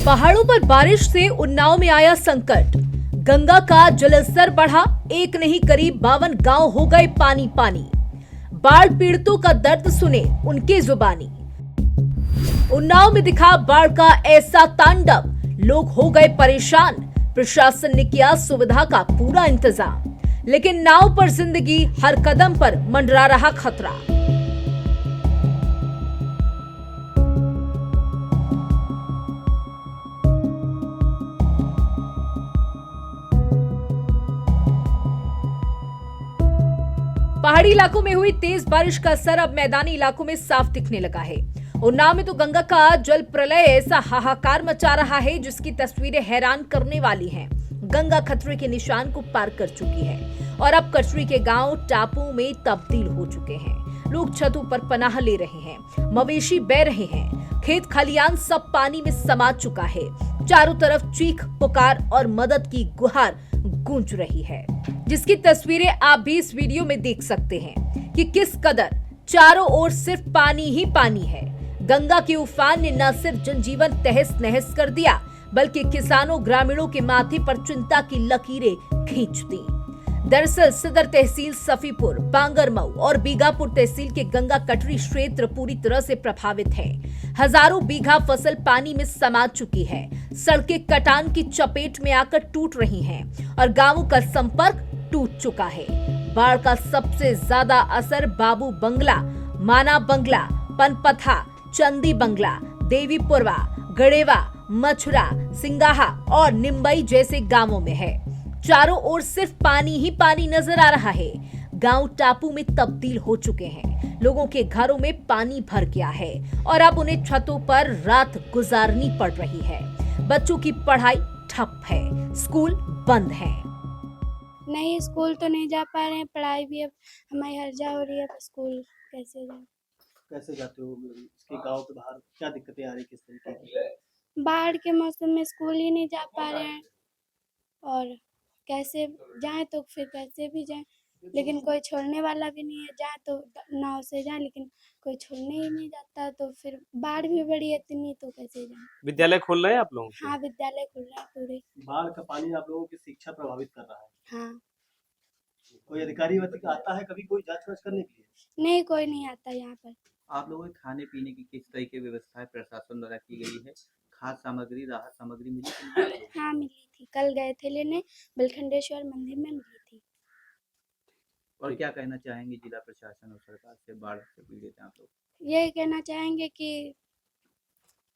पहाड़ों पर बारिश से उन्नाव में आया संकट। गंगा का जलस्तर बढ़ा, एक नहीं करीब 52 गांव हो गए पानी पानी। बाढ़ पीड़ितों का दर्द सुने उनकी जुबानी। उन्नाव में दिखा बाढ़ का ऐसा तांडव, लोग हो गए परेशान। प्रशासन ने किया सुविधा का पूरा इंतजाम, लेकिन नाव पर जिंदगी हर कदम पर मंडरा रहा खतरा। पहाड़ी इलाकों में हुई तेज बारिश का असर अब मैदानी इलाकों में साफ दिखने लगा है। उन्नाव में तो गंगा का जल प्रलय ऐसा हाहाकार मचा रहा है जिसकी तस्वीरें हैरान करने वाली हैं। गंगा खतरे के निशान को पार कर चुकी है और अब कचरी के गांव टापुओं में तब्दील हो चुके हैं। लोग छतों पर पनाह ले रहे हैं, मवेशी बह रहे हैं, खेत खलियान सब पानी में समा चुका है। चारों तरफ चीख पुकार और मदद की गुहार गूंज रही है, जिसकी तस्वीरें आप भी इस वीडियो में देख सकते हैं कि किस कदर चारों ओर सिर्फ पानी ही पानी है। गंगा के उफान ने न सिर्फ जनजीवन तहस नहस कर दिया, बल्कि किसानों ग्रामीणों के माथे पर चिंता की लकीरें खींच दी। दरअसल सदर तहसील सफीपुर, बांगरमऊ और बीघापुर तहसील के गंगा कटरी क्षेत्र पूरी तरह से प्रभावित है। हजारों बीघा फसल पानी में समा चुकी है। सड़कें कटान की चपेट में आकर टूट रही हैं और गांवों का संपर्क टूट चुका है। बाढ़ का सबसे ज्यादा असर बाबू बंगला, माना बंगला, पनपथा, चंदी बंगला, देवीपुरवा, गड़ेवा, मछुरा, सिंगाहा और निम्बई जैसे गांवों में है। चारों ओर सिर्फ पानी ही पानी नजर आ रहा है। गांव टापू में तब्दील हो चुके हैं। लोगों के घरों में पानी भर गया है और अब उन्हें छतों पर रात गुजारनी पड़ रही है। बच्चों की पढ़ाई ठप है, स्कूल बंद है। नहीं, स्कूल तो नहीं जा पा रहे हैं, पढ़ाई भी अब हमारी हर्जा हो रही है। स्कूल कैसे जाते हो? इसके गांव के बाहर क्या दिक्कतें आ रही, किस तरीके की? बाढ़ के मौसम में स्कूल ही नहीं जा पा रहे हैं और कैसे जाएं तो फिर कैसे भी जाएं, लेकिन कोई छोड़ने वाला भी नहीं है। जाए तो नाव से जाए, लेकिन कोई छोड़ने ही नहीं जाता, तो फिर बाढ़ भी बड़ी है इतनी, तो कैसे जाए। विद्यालय खोल रहे हैं आप लोग? हाँ, विद्यालय खुल रहा है पूरे। बाढ़ का पानी आप लोगों की शिक्षा प्रभावित कर रहा है। हाँ। कोई अधिकारी आता है कभी कोई जांच वाच करने के लिए? नहीं, कोई नहीं आता यहाँ पर। आप लोगों के खाने पीने की किस तरह की व्यवस्थाएं प्रशासन द्वारा की गई है? खाद्य सामग्री, राहत सामग्री मिली? हाँ, मिली थी। कल गए थे लेने, बिलखंडेश्वर मंदिर में मिली थी। और क्या कहना चाहेंगे जिला प्रशासन और सरकार से? बाढ़ से पीड़ित हैं आप लोग। यही कहना चाहेंगे कि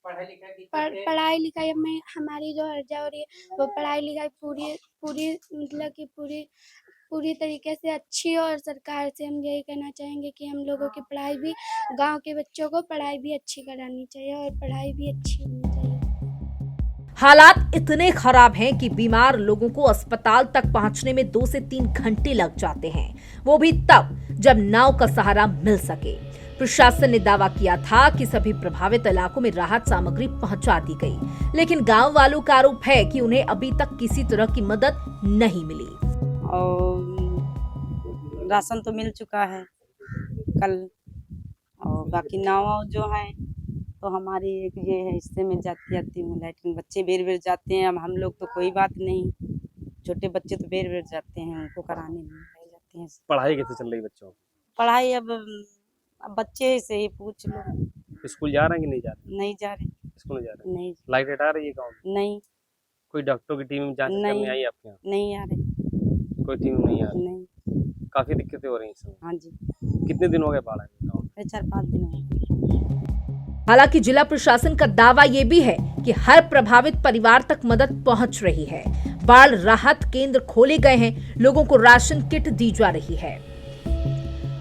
पढ़ाई लिखाई में हमारी जो हर्जा हो रही है, वो पढ़ाई लिखाई पूरी मतलब कि पूरी तरीके से अच्छी। और सरकार से हम यही कहना चाहेंगे कि हम लोगों की पढ़ाई भी, गांव के बच्चों को पढ़ाई भी अच्छी करानी चाहिए और पढ़ाई भी अच्छी होनी चाहिए। हालात इतने खराब हैं कि बीमार लोगों को अस्पताल तक पहुंचने में 2 से 3 घंटे लग जाते हैं, वो भी तब जब नाव का सहारा मिल सके। प्रशासन ने दावा किया था कि सभी प्रभावित इलाकों में राहत सामग्री पहुंचा दी गई, लेकिन गांव वालों का आरोप है कि उन्हें अभी तक किसी तरह की मदद नहीं मिली। और राशन तो मिल चुका है कल, और बाकी नाव जो है तो हमारी एक ये है, इससे मैं जाती हूँ, लेकिन बच्चे बेर जाते हैं। अब हम लोग तो कोई बात नहीं, छोटे बच्चे तो बेर जाते हैं, उनको कराने नहीं ले जाते हैं। पढ़ाई कैसे चल रही बच्चों की? पढ़ाई अब बच्चे से ही पूछ लो। स्कूल जा रहे हैं कि नहीं जा रहे? नहीं जा रहे। स्कूल नहीं जा रहे? नहीं। लाइट आ रही है गाँव में? नहीं। कोई डॉक्टरों की टीम जांच करने आई आपके यहाँ? नहीं आ रही। कोई टीम नहीं आ रही? नहीं। काफी दिक्कतें हो रही हैं। हाँ जी। कितने दिन हो गए बाढ़ आए गाँव में? 4-5 दिन हो गए। हालांकि जिला प्रशासन का दावा ये भी है कि हर प्रभावित परिवार तक मदद पहुंच रही है। बाढ़ राहत केंद्र खोले गए हैं, लोगों को राशन किट दी जा रही है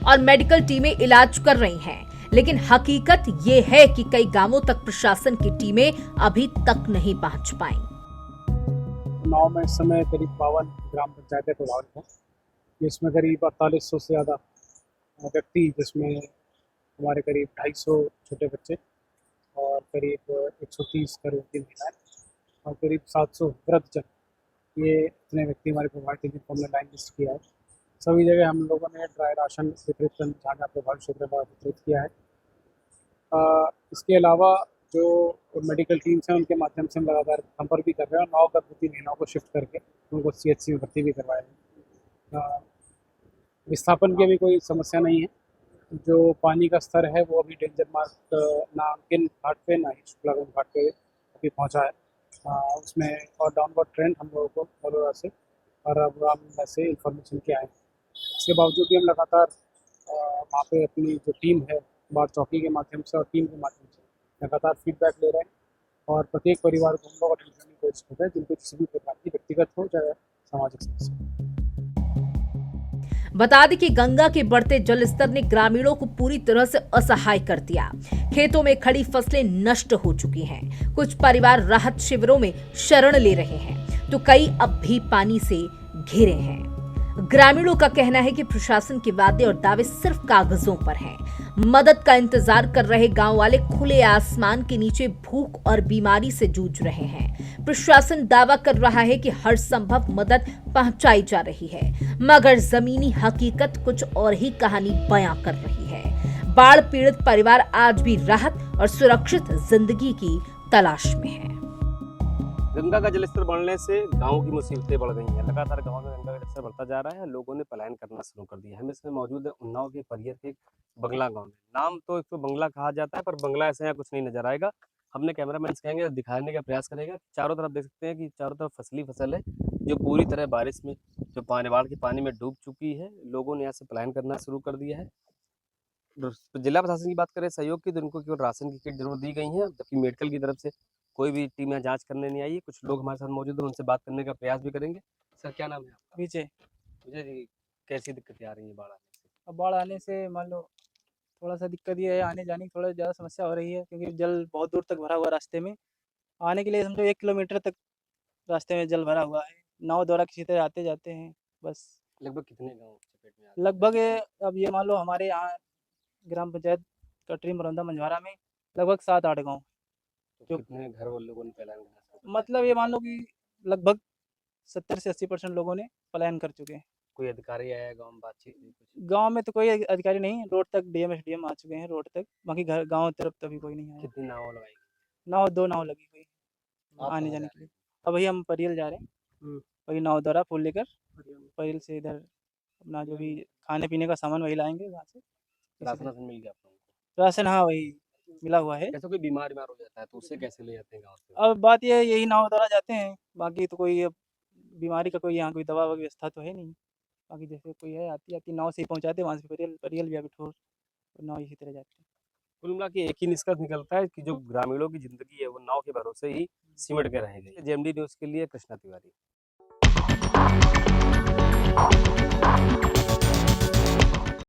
और मेडिकल टीमें इलाज कर रही हैं। लेकिन हकीकत ये है कि कई गांवों तक प्रशासन की टीमें अभी तक नहीं पहुंच पाई। नाव में इस समय करीब 52 ग्राम पंचायतें प्रभावित हैं, जिसमें करीब 4800 से ज़्यादा व्यक्ति, जिसमें हमारे करीब 250 छोटे बच्चे और करीब 130 करोड़ की महिलाएं और करीब 700 वृद्धजन, ये इतने व्यक्ति हमारे प्रभावित हैं जिनको हमने लाइन लिस्ट किया है। सभी जगह हम लोगों ने ड्राई राशन वितरित जहाँ जहाँ प्रभावित क्षेत्र में वितरित किया है। इसके अलावा जो मेडिकल टीम्स हैं उनके माध्यम से हम लगातार संपर्क भी कर रहे हैं और 9 गर्भवती महिलाओं को शिफ्ट करके उनको CHC में भर्ती भी करवाया है। विस्थापन की अभी कोई समस्या नहीं है। जो पानी का स्तर है वो अभी डेंजर मार्क ना अंकिन घाट पे ना ही शुक्लागंज घाट पे अभी पहुंचा है। उसमें और डाउनवर्ड ट्रेंड हम लोगों को बड़ौदा से और अब से इंफॉर्मेशन के आए हैं। इसके बावजूद भी हम लगातार वहाँ पे अपनी जो टीम है बाढ़ चौकी के माध्यम से और टीम के माध्यम से लगातार फीडबैक ले रहे हैं और प्रत्येक परिवार को हम लोग अटेंड करने की कोशिश कर रहे हैं जिनको किसी भी प्रकार की व्यक्तिगत हो चाहे सामाजिक समस्या। बता दें कि गंगा के बढ़ते जल स्तर ने ग्रामीणों को पूरी तरह से असहाय कर दिया। खेतों में खड़ी फसलें नष्ट हो चुकी हैं। कुछ परिवार राहत शिविरों में शरण ले रहे हैं तो कई अब भी पानी से घिरे हैं। ग्रामीणों का कहना है कि प्रशासन के वादे और दावे सिर्फ कागजों पर हैं। मदद का इंतजार कर रहे गांव वाले खुले आसमान के नीचे भूख और बीमारी से जूझ रहे हैं। प्रशासन दावा कर रहा है कि हर संभव मदद पहुंचाई जा रही है, मगर जमीनी हकीकत कुछ और ही कहानी बयां कर रही है। बाढ़ पीड़ित परिवार आज भी राहत और सुरक्षित जिंदगी की तलाश में है। गंगा का जलस्तर बढ़ने से गाँव की मुसीबतें बढ़ गई हैं। लगातार गाँव में गंगा का जलस्तर बढ़ता जा रहा है। लोगों ने पलायन करना शुरू कर दिया है। हम इसमें मौजूद है उन्नाव के परियर के बंगला गांव में। नाम तो इसको बंगला कहा जाता है पर बंगला ऐसे यहाँ कुछ नहीं नजर आएगा। हमने कैमरामैन से कहेंगे दिखाने का प्रयास करेगा। चारों तरफ देख सकते हैं कि चारों तरफ फसली फसल है जो पूरी तरह बारिश में जो बाढ़ के पानी में डूब चुकी है। लोगों ने यहाँ से पलायन करना शुरू कर दिया है। जिला प्रशासन की बात करें सहयोग की तो उनको केवल राशन की किट जरूर दी गई है, जबकि मेडिकल की तरफ से कोई भी टीम यहाँ जांच करने नहीं आई है। कुछ लोग हमारे साथ मौजूद हैं, उनसे बात करने का प्रयास भी करेंगे। सर क्या नाम है आपका? विजय। विजय जी, कैसी दिक्कतें आ रही है बाढ़ आने से? अब बाढ़ आने से मान लो थोड़ा सा दिक्कत ये है, आने जाने की थोड़ा ज़्यादा समस्या हो रही है क्योंकि जल बहुत दूर तक भरा हुआ रास्ते में। आने के लिए समझो 1 किलोमीटर तक रास्ते में जल भरा हुआ है। नाव द्वारा किसी तरह आते जाते हैं बस। लगभग कितने गाँव चपेट में आ गए? लगभग अब ये मान लो हमारे यहाँ ग्राम पंचायत कटरी मरौंदा मंझवारा में लगभग 7-8 गाँव। तो कितने घर वाले लोगों ने पलायन करना शुरू कर मतलब ये मान लो कि लगभग 70 से 80% लोगों ने पलायन कर चुके हैं। दिया? कोई अधिकारी आया गाँव में बातचीत हुई कुछ? गांव में तो कोई अधिकारी नहीं, रोड तक डीएम एसडीएम आ चुके हैं रोड तक, बाकी घर गांव तरफ तभी कोई नहीं आया। कितनी नाव लगाई गई? नाव 2 नाव लगी हुई आप आने कहाँ जाने जा के लिए। अब वही हम परियल जा रहे हैं, वही नाव द्वारा फूल लेकर परियल से इधर अपना जो भी खाने पीने का सामान वही लाएंगे वहाँ से। राशन राशन मिल गया आप लोगों को? राशन हाँ वही मिला हुआ है। कैसे कोई बीमार हो जाता है तो उसे कैसे ले जाते हैं गाँव से? अब बात ये है यही नाव द्वारा जाते हैं, बाकी तो कोई अब बीमारी का कोई यहाँ कोई दवा व्यवस्था तो है नहीं। बाकी जैसे कोई है आती नाव से ही पहुँचाते वहाँ से परियल परियल भी अभी ठोर नाव इसी तरह जाती है। कुल मिला के एक ही निष्कर्ष निकलता है कि जो ग्रामीणों की जिंदगी है वो नाव के भरोसे ही सिमट के रह गई। जेएमडी न्यूज़ के लिए कृष्णा तिवारी।